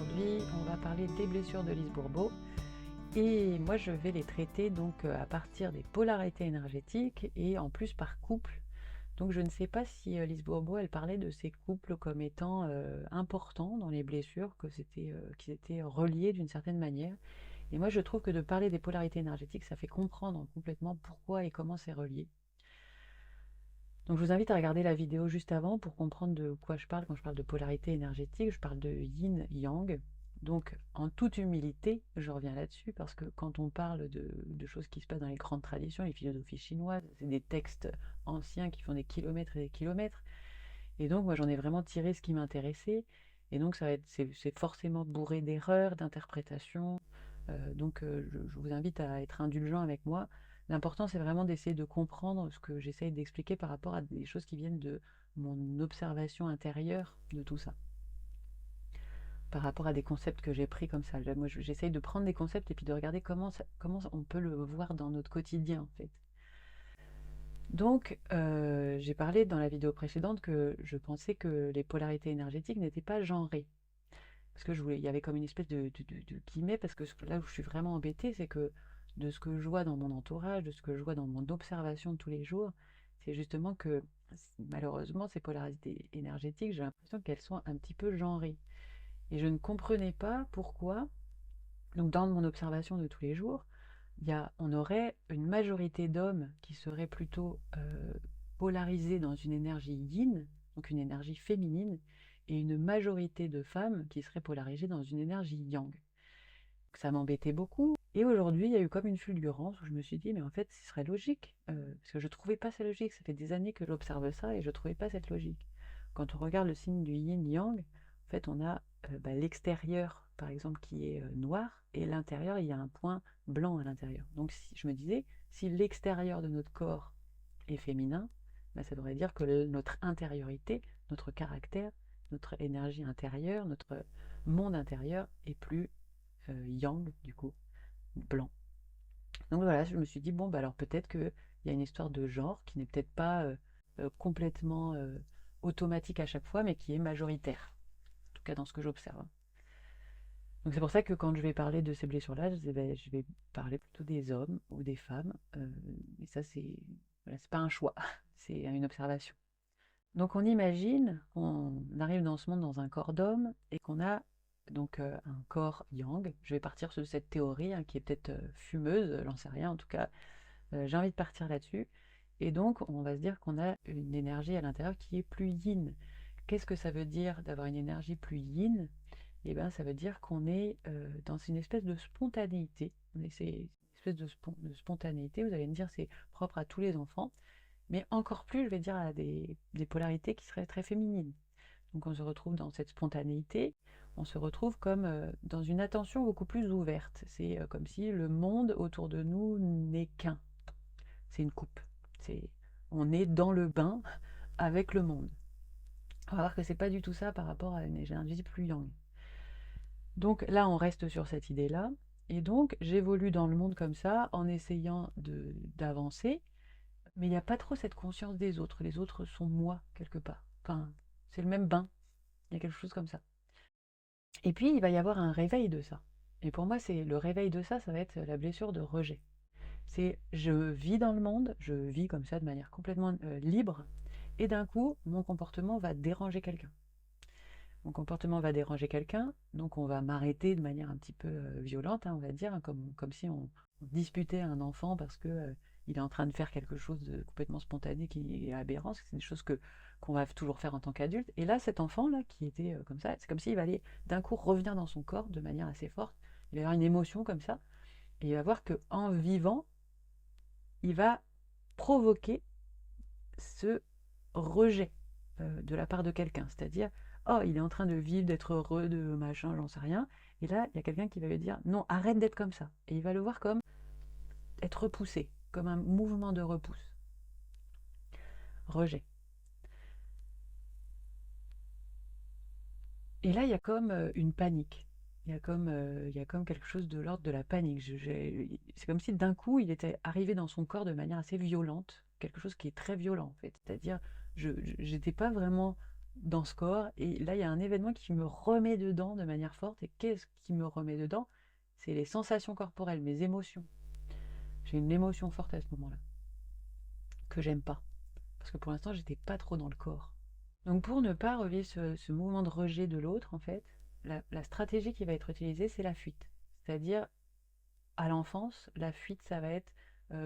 aujourd'hui, on va parler des blessures de Lise Bourbeau. Et moi, je vais les traiter donc à partir des polarités énergétiques et en plus par couple. Donc je ne sais pas si Lise Bourbeau, elle parlait de ces couples comme étant importants dans les blessures, qu'ils étaient reliés d'une certaine manière. Et moi, je trouve que de parler des polarités énergétiques, ça fait comprendre complètement pourquoi et comment c'est relié. Donc je vous invite à regarder la vidéo juste avant pour comprendre de quoi je parle quand je parle de polarité énergétique. Je parle de yin-yang. Donc en toute humilité, je reviens là-dessus parce que quand on parle de choses qui se passent dans les grandes traditions, les philosophies chinoises, c'est des textes anciens qui font des kilomètres et des kilomètres. Et donc moi j'en ai vraiment tiré ce qui m'intéressait. Et donc c'est forcément bourré d'erreurs, d'interprétations. Je vous invite à être indulgent avec moi. L'important, c'est vraiment d'essayer de comprendre ce que j'essaye d'expliquer par rapport à des choses qui viennent de mon observation intérieure de tout ça. Par rapport à des concepts que j'ai pris comme ça. Moi, j'essaye de prendre des concepts et puis de regarder comment on peut le voir dans notre quotidien, en fait. Donc, j'ai parlé dans la vidéo précédente que je pensais que les polarités énergétiques n'étaient pas genrées. Parce que il y avait comme une espèce de guillemets, parce que là où je suis vraiment embêtée, c'est que de ce que je vois dans mon entourage, de ce que je vois dans mon observation de tous les jours, c'est justement que malheureusement, ces polarités énergétiques, j'ai l'impression qu'elles sont un petit peu genrées. Et je ne comprenais pas pourquoi, donc dans mon observation de tous les jours, on aurait une majorité d'hommes qui seraient plutôt polarisés dans une énergie yin, donc une énergie féminine, et une majorité de femmes qui seraient polarisées dans une énergie yang. Ça m'embêtait beaucoup. Et aujourd'hui, il y a eu comme une fulgurance où je me suis dit, mais en fait, ce serait logique. Parce que je ne trouvais pas ça logique. Ça fait des années que j'observe ça et je ne trouvais pas cette logique. Quand on regarde le signe du yin-yang, en fait, on a l'extérieur, par exemple, qui est noir, et l'intérieur, il y a un point blanc à l'intérieur. Donc, je me disais, si l'extérieur de notre corps est féminin, ça devrait dire que notre intériorité, notre caractère, notre énergie intérieure, notre monde intérieur est plus yang, du coup, blanc. Donc voilà, je me suis dit, bon, alors peut-être qu'il y a une histoire de genre qui n'est peut-être pas complètement automatique à chaque fois, mais qui est majoritaire, en tout cas dans ce que j'observe. Donc c'est pour ça que quand je vais parler de ces blessures-là, je vais parler plutôt des hommes ou des femmes. Et ça, voilà, c'est pas un choix, c'est une observation. Donc on imagine qu'on arrive dans ce monde dans un corps d'homme et qu'on a donc un corps yang. Je vais partir sur cette théorie qui est peut-être fumeuse, j'en sais rien en tout cas. J'ai envie de partir là-dessus. Et donc on va se dire qu'on a une énergie à l'intérieur qui est plus yin. Qu'est-ce que ça veut dire d'avoir une énergie plus yin? Eh bien ça veut dire qu'on est dans une espèce de spontanéité. C'est une espèce de spontanéité, vous allez me dire c'est propre à tous les enfants. Mais encore plus, je vais dire, à des polarités qui seraient très féminines. Donc on se retrouve dans cette spontanéité, on se retrouve comme dans une attention beaucoup plus ouverte. C'est comme si le monde autour de nous n'est qu'un. C'est une coupe. On est dans le bain avec le monde. On va voir que c'est pas du tout ça par rapport à une énergie plus yang. Donc là, on reste sur cette idée-là. Et donc, j'évolue dans le monde comme ça, en essayant d'avancer, mais il n'y a pas trop cette conscience des autres. Les autres sont moi, quelque part. Enfin, c'est le même bain. Il y a quelque chose comme ça. Et puis, il va y avoir un réveil de ça. Et pour moi, c'est le réveil de ça, ça va être la blessure de rejet. C'est je vis dans le monde, je vis comme ça de manière complètement libre, et d'un coup, mon comportement va déranger quelqu'un. Mon comportement va déranger quelqu'un, donc on va m'arrêter de manière un petit peu violente, on va dire, comme si on disputait un enfant parce que il est en train de faire quelque chose de complètement spontané qui est aberrant, c'est des choses qu'on va toujours faire en tant qu'adulte. Et là, cet enfant-là, qui était comme ça, c'est comme s'il allait d'un coup revenir dans son corps de manière assez forte, il va y avoir une émotion comme ça, et il va voir qu'en vivant, il va provoquer ce rejet de la part de quelqu'un, c'est-à-dire oh, il est en train de vivre, d'être heureux, de machin, j'en sais rien. Et là, il y a quelqu'un qui va lui dire non, arrête d'être comme ça. Et il va le voir comme être repoussé, comme un mouvement de repousse. Rejet. Et là, il y a comme une panique. Il y a comme quelque chose de l'ordre de la panique. C'est comme si d'un coup, il était arrivé dans son corps de manière assez violente, quelque chose qui est très violent en fait. C'est-à-dire, je n'étais pas vraiment dans ce corps, et là il y a un événement qui me remet dedans de manière forte. Et qu'est-ce qui me remet dedans? C'est les sensations corporelles, mes émotions. J'ai une émotion forte à ce moment-là, que j'aime pas. Parce que pour l'instant, j'étais pas trop dans le corps. Donc pour ne pas revivre ce mouvement de rejet de l'autre, en fait, la stratégie qui va être utilisée, c'est la fuite. C'est-à-dire, à l'enfance, la fuite, ça va être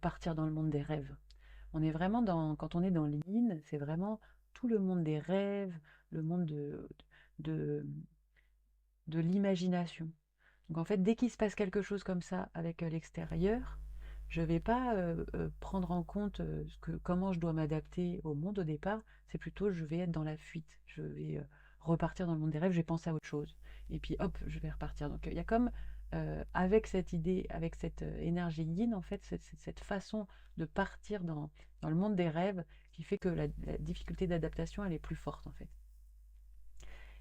partir dans le monde des rêves. On est vraiment quand on est dans l'yin, c'est vraiment tout le monde des rêves, le monde de, de l'imagination. Donc en fait, dès qu'il se passe quelque chose comme ça avec l'extérieur, je ne vais pas prendre en compte comment je dois m'adapter au monde au départ, c'est plutôt je vais être dans la fuite, je vais repartir dans le monde des rêves, je vais penser à autre chose. Et puis hop, je vais repartir. Donc il y a comme, avec cette idée, avec cette énergie yin, en fait, cette façon de partir dans le monde des rêves qui fait que la difficulté d'adaptation, elle est plus forte en fait.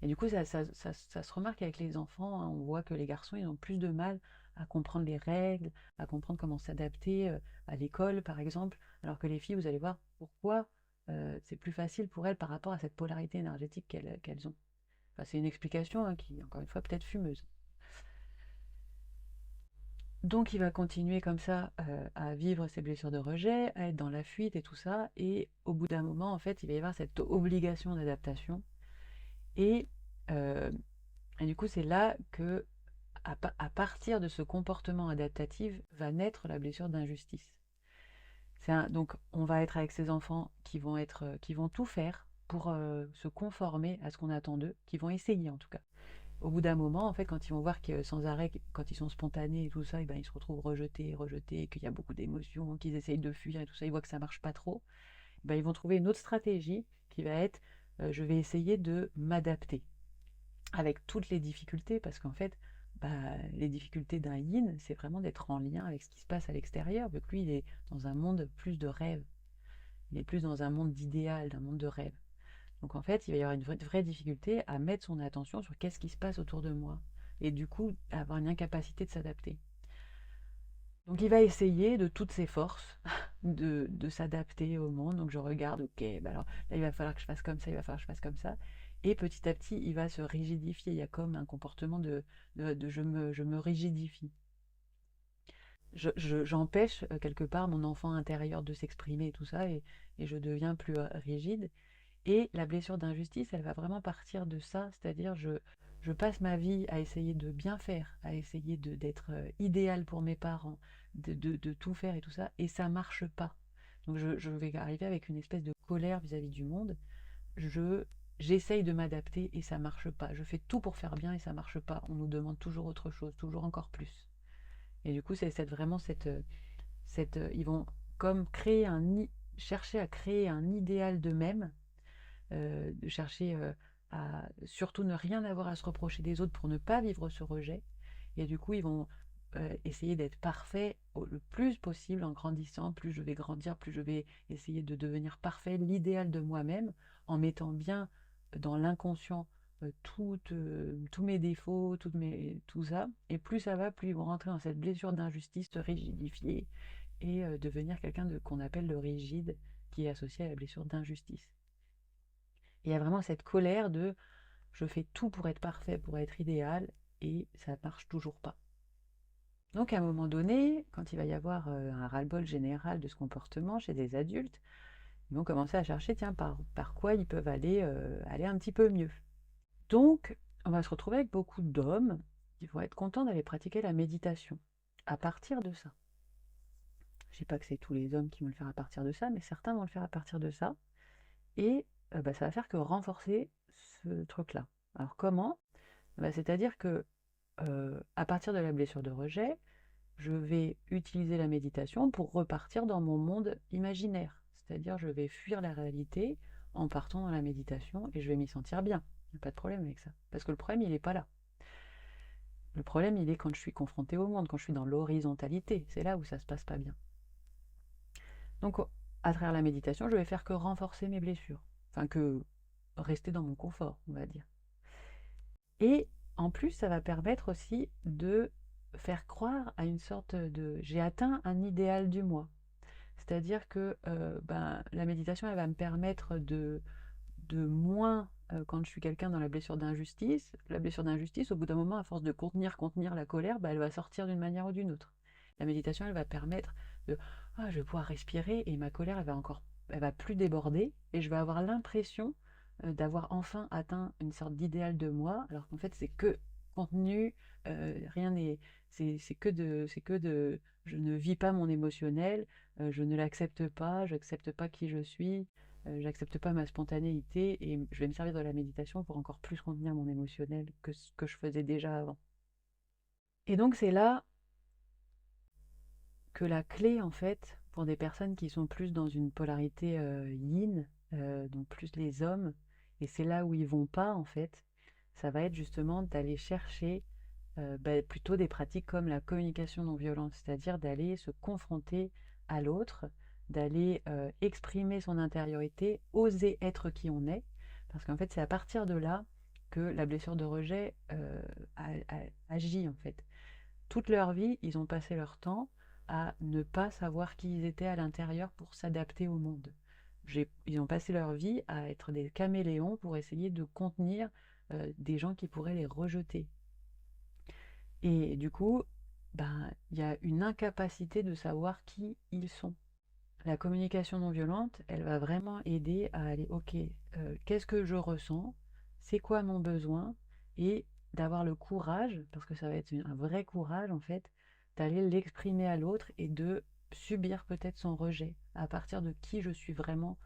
Et du coup, ça se remarque avec les enfants, hein. On voit que les garçons, ils ont plus de mal à comprendre les règles, à comprendre comment s'adapter à l'école, par exemple, alors que les filles, vous allez voir pourquoi c'est plus facile pour elles par rapport à cette polarité énergétique qu'elles ont. Enfin, c'est une explication hein, qui, encore une fois, peut-être fumeuse. Donc, il va continuer comme ça à vivre ses blessures de rejet, à être dans la fuite et tout ça, et au bout d'un moment, en fait, il va y avoir cette obligation d'adaptation. Et, euh, et du coup, c'est là que à partir de ce comportement adaptatif va naître la blessure d'injustice. Donc, on va être avec ces enfants qui vont tout faire pour se conformer à ce qu'on attend d'eux, qui vont essayer en tout cas. Au bout d'un moment, en fait, quand ils vont voir que sans arrêt, quand ils sont spontanés et tout ça, et ben, ils se retrouvent rejetés, qu'il y a beaucoup d'émotions, qu'ils essayent de fuir et tout ça, ils voient que ça marche pas trop, ben, ils vont trouver une autre stratégie qui va être je vais essayer de m'adapter avec toutes les difficultés, parce qu'en fait, bah, les difficultés d'un yin, c'est vraiment d'être en lien avec ce qui se passe à l'extérieur, vu que lui, il est dans un monde plus de rêve, il est plus dans un monde d'idéal, d'un monde de rêve. Donc en fait, il va y avoir une vraie difficulté à mettre son attention sur qu'est-ce qui se passe autour de moi, et du coup, avoir une incapacité de s'adapter. Donc il va essayer de toutes ses forces de s'adapter au monde. Donc je regarde, ok, bah alors là il va falloir que je fasse comme ça, il va falloir que je fasse comme ça. Et petit à petit, il va se rigidifier. Il y a comme un comportement de je me rigidifie. J'empêche quelque part mon enfant intérieur de s'exprimer et tout ça, et je deviens plus rigide. Et la blessure d'injustice, elle va vraiment partir de ça, c'est-à-dire je passe ma vie à essayer de bien faire, à essayer d'être idéal pour mes parents, de tout faire et tout ça, et ça marche pas. Donc je vais arriver avec une espèce de colère vis-à-vis du monde. J'essaye de m'adapter et ça marche pas. Je fais tout pour faire bien et ça marche pas. On nous demande toujours autre chose, toujours encore plus. Et du coup, c'est vraiment ils vont comme chercher à créer un idéal d'eux-mêmes, de chercher à surtout ne rien avoir à se reprocher des autres pour ne pas vivre ce rejet. Et du coup, ils vont essayer d'être parfaits le plus possible en grandissant. Plus je vais grandir, plus je vais essayer de devenir parfait, l'idéal de moi-même, en mettant bien dans l'inconscient tous mes défauts, tout ça. Et plus ça va, plus ils vont rentrer dans cette blessure d'injustice, se rigidifier et devenir quelqu'un qu'on appelle le rigide, qui est associé à la blessure d'injustice. Et il y a vraiment cette colère de je fais tout pour être parfait, pour être idéal, et ça marche toujours pas. Donc à un moment donné, quand il va y avoir un ras-le-bol général de ce comportement chez des adultes, ils vont commencer à chercher tiens, par quoi ils peuvent aller un petit peu mieux. Donc on va se retrouver avec beaucoup d'hommes qui vont être contents d'aller pratiquer la méditation à partir de ça. Je ne dis pas que c'est tous les hommes qui vont le faire à partir de ça, mais certains vont le faire à partir de ça. Et bah, ça va faire que renforcer ce truc-là. Alors comment? Bah, c'est-à-dire que à partir de la blessure de rejet, je vais utiliser la méditation pour repartir dans mon monde imaginaire. C'est-à-dire je vais fuir la réalité en partant dans la méditation et je vais m'y sentir bien. Il n'y a pas de problème avec ça. Parce que le problème, il n'est pas là. Le problème, il est quand je suis confrontée au monde, quand je suis dans l'horizontalité. C'est là où ça se passe pas bien. Donc, à travers la méditation, je vais faire que renforcer mes blessures. Enfin, que rester dans mon confort, on va dire. Et en plus, ça va permettre aussi de faire croire à une sorte de j'ai atteint un idéal du moi. C'est-à-dire que la méditation, elle va me permettre de moins quand je suis quelqu'un dans la blessure d'injustice, au bout d'un moment, à force de contenir la colère, elle va sortir d'une manière ou d'une autre. La méditation, elle va permettre de je vais pouvoir respirer et ma colère, elle va plus déborder et je vais avoir l'impression d'avoir enfin atteint une sorte d'idéal de moi, alors qu'en fait, c'est que contenu, rien n'est, c'est que de, je ne vis pas mon émotionnel, je ne l'accepte pas, je n'accepte pas qui je suis, j'accepte pas ma spontanéité et je vais me servir de la méditation pour encore plus contenir mon émotionnel que ce que je faisais déjà avant. Et donc c'est là que la clé, en fait, pour des personnes qui sont plus dans une polarité yin, donc plus les hommes, et c'est là où ils vont pas, en fait, ça va être justement d'aller chercher plutôt des pratiques comme la communication non violente, c'est-à-dire d'aller se confronter à l'autre, d'aller exprimer son intériorité, oser être qui on est, parce qu'en fait c'est à partir de là que la blessure de rejet agit en fait. Toute leur vie, ils ont passé leur temps à ne pas savoir qui ils étaient à l'intérieur pour s'adapter au monde. Ils ont passé leur vie à être des caméléons pour essayer de contenir des gens qui pourraient les rejeter. Et du coup, il y a une incapacité de savoir qui ils sont. La communication non violente, elle va vraiment aider à aller, ok, qu'est-ce que je ressens, c'est quoi mon besoin, et d'avoir le courage, parce que ça va être un vrai courage en fait, d'aller l'exprimer à l'autre et de subir peut-être son rejet à partir de qui je suis vraiment,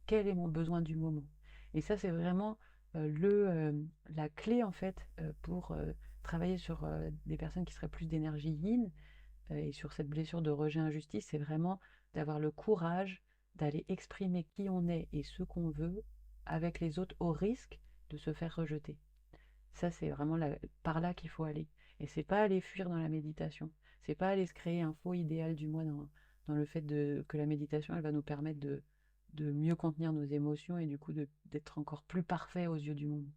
quel est mon besoin du moment. Et ça, c'est vraiment la clé en fait pour travailler sur des personnes qui seraient plus d'énergie yin et sur cette blessure de rejet injustice, c'est vraiment d'avoir le courage d'aller exprimer qui on est et ce qu'on veut avec les autres au risque de se faire rejeter. Ça, c'est vraiment par là qu'il faut aller. Et c'est pas aller fuir dans la méditation. C'est pas aller se créer un faux idéal du moi dans le fait que la méditation, elle va nous permettre de mieux contenir nos émotions et du coup d'être encore plus parfait aux yeux du monde.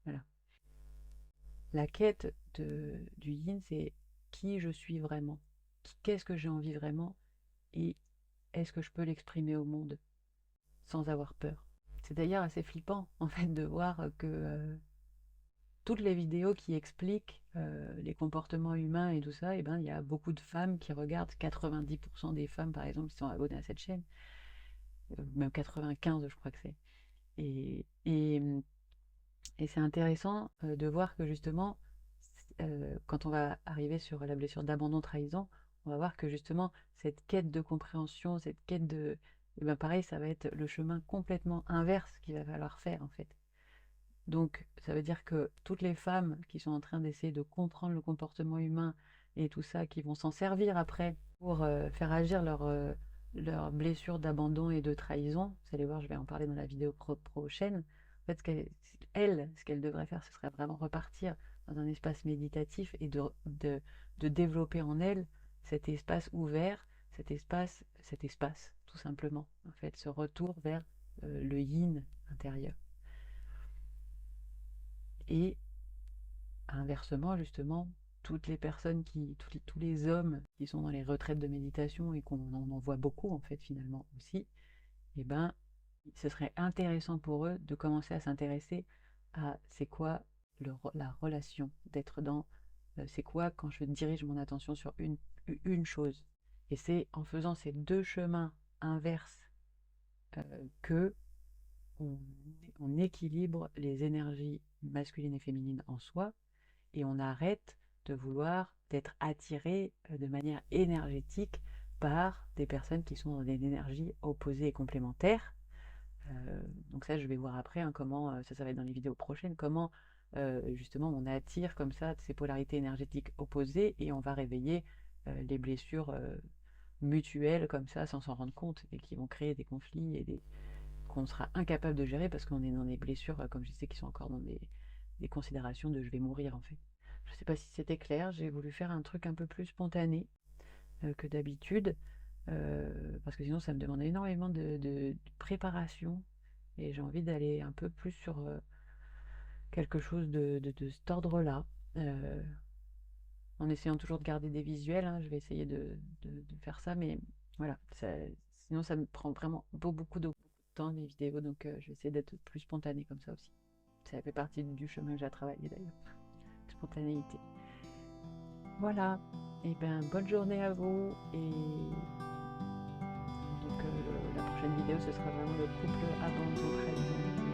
Voilà. La quête du yin, c'est qui je suis vraiment, qu'est-ce que j'ai envie vraiment et est-ce que je peux l'exprimer au monde sans avoir peur. C'est d'ailleurs assez flippant en fait de voir que toutes les vidéos qui expliquent les comportements humains et tout ça, il y a beaucoup de femmes qui regardent, 90% des femmes par exemple qui sont abonnées à cette chaîne, même 95 je crois que c'est. Et, et, et c'est intéressant de voir que justement, quand on va arriver sur la blessure d'abandon-trahison, on va voir que justement, cette quête de compréhension, cette quête de... Et bien pareil, ça va être le chemin complètement inverse qu'il va falloir faire en fait. Donc ça veut dire que toutes les femmes qui sont en train d'essayer de comprendre le comportement humain et tout ça, qui vont s'en servir après pour faire agir leur blessure d'abandon et de trahison, vous allez voir, je vais en parler dans la vidéo prochaine. En fait, ce qu'elle devrait faire, ce serait vraiment repartir dans un espace méditatif et de développer en elle cet espace ouvert, cet espace, tout simplement. En fait, ce retour vers le yin intérieur. Et inversement, justement, toutes les personnes tous les hommes qui sont dans les retraites de méditation et qu'on en voit beaucoup en fait finalement aussi, eh ben, ce serait intéressant pour eux de commencer à s'intéresser à c'est quoi la relation, d'être dans c'est quoi quand je dirige mon attention sur une chose. Et c'est en faisant ces deux chemins inverses que on, on équilibre les énergies masculines et féminines en soi et on arrête de vouloir d'être attiré de manière énergétique par des personnes qui sont dans des énergies opposées et complémentaires. Donc ça, je vais voir après comment, ça va être dans les vidéos prochaines, comment justement on attire comme ça ces polarités énergétiques opposées et on va réveiller les blessures mutuelles comme ça sans s'en rendre compte et qui vont créer des conflits et qu'on sera incapable de gérer parce qu'on est dans des blessures, comme je disais, qui sont encore dans des considérations de je vais mourir en fait. Je ne sais pas si c'était clair, j'ai voulu faire un truc un peu plus spontané que d'habitude, parce que sinon ça me demandait énormément de préparation, et j'ai envie d'aller un peu plus sur quelque chose de cet ordre-là, en essayant toujours de garder des visuels, hein, je vais essayer de faire ça, mais voilà, sinon ça me prend vraiment beaucoup de temps les vidéos, donc je vais essayer d'être plus spontané comme ça aussi. Ça fait partie du chemin que j'ai à travailler d'ailleurs. Spontanéité. Voilà. Et bien, bonne journée à vous. Et donc, la prochaine vidéo, ce sera vraiment le couple abandon trahison.